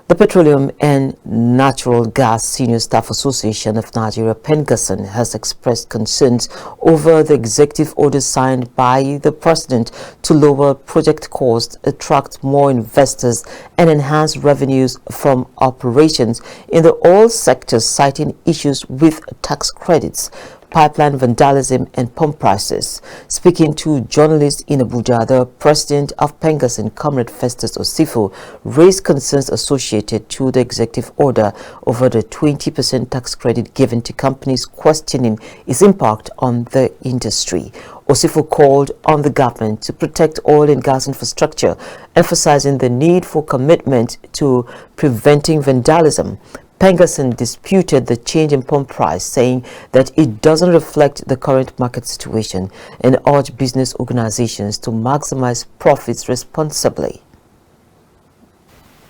The Petroleum and Natural Gas Senior Staff Association of Nigeria, PENGASSAN, has expressed concerns over the executive order signed by the President to lower project costs, attract more investors, and enhance revenues from operations in the oil sector, citing issues with tax credits, pipeline vandalism, and pump prices. Speaking to journalists in Abuja, the President of PENGASSAN, Comrade Festus Osifo, raised concerns associated to the executive order over the 20% tax credit given to companies, questioning its impact on the industry. Osifo called on the government to protect oil and gas infrastructure, emphasizing the need for commitment to preventing vandalism. PENGASSAN disputed the change in pump price, saying that it doesn't reflect the current market situation, and urged business organizations to maximize profits responsibly.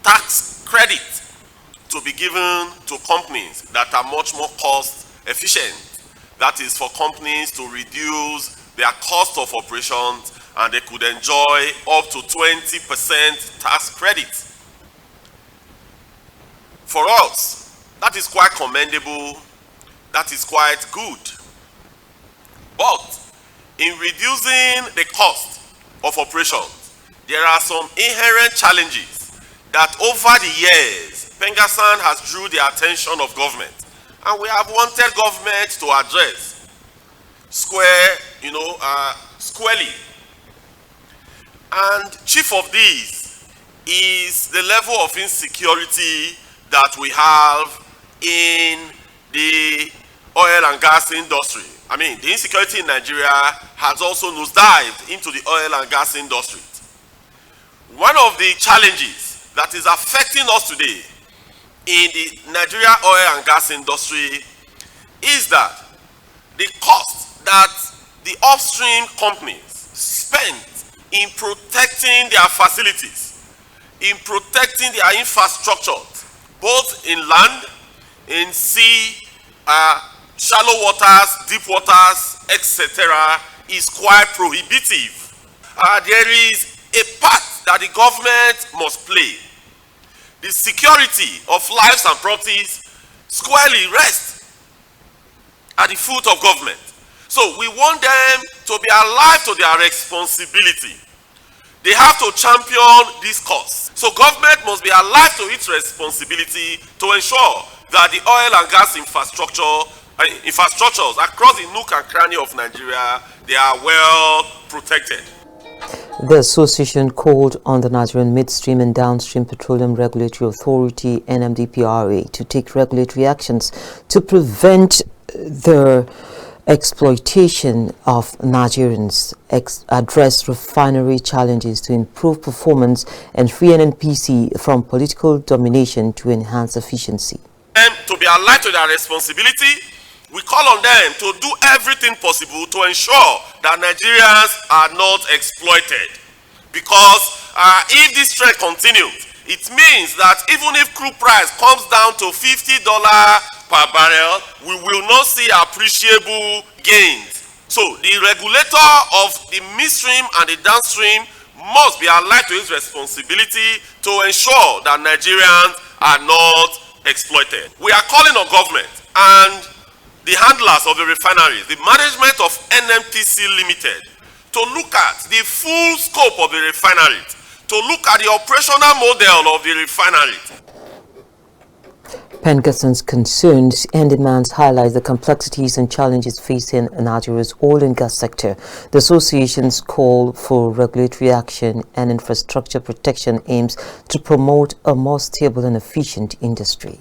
Tax credit to be given to companies that are much more cost efficient. That is for companies to reduce their cost of operations, and they could enjoy up to 20% tax credit. For us, that is quite commendable, that is quite good. But in reducing the cost of operations, there are some inherent challenges that over the years, PENGASSAN has drew the attention of government, and we have wanted government to address squarely. And chief of these is the level of insecurity that we have in the oil and gas industry. I mean, the insecurity in Nigeria has also nosedived into the oil and gas industry. One of the challenges that is affecting us today in the Nigeria oil and gas industry is that the cost that the upstream companies spend in protecting their facilities, in protecting their infrastructures, both in land, in sea, shallow waters, deep waters, etc., is quite prohibitive. There is a part that the government must play. The security of lives and properties squarely rests at the foot of government. So we want them to be alive to their responsibility. They have to champion this cause. So government must be alive to its responsibility to ensure that the oil and gas infrastructures across the nook and cranny of Nigeria, they are well protected. The association called on the Nigerian Midstream and Downstream Petroleum Regulatory Authority, NMDPRA, to take regulatory actions to prevent the exploitation of Nigerians, address refinery challenges to improve performance, and free NNPC from political domination to enhance efficiency. To be alive to their responsibility, we call on them to do everything possible to ensure that Nigerians are not exploited. Because if this trend continues, it means that even if crude price comes down to $50 per barrel, we will not see appreciable gains. So the regulator of the midstream and the downstream must be alive to his responsibility to ensure that Nigerians are not exploited. We are calling on government and the handlers of the refineries, the management of NNPC Limited, to look at the full scope of the refinery, to look at the operational model of the refinery. PENGASSAN's concerns and demands highlight the complexities and challenges facing Nigeria's oil and gas sector. The association's call for regulatory action and infrastructure protection aims to promote a more stable and efficient industry.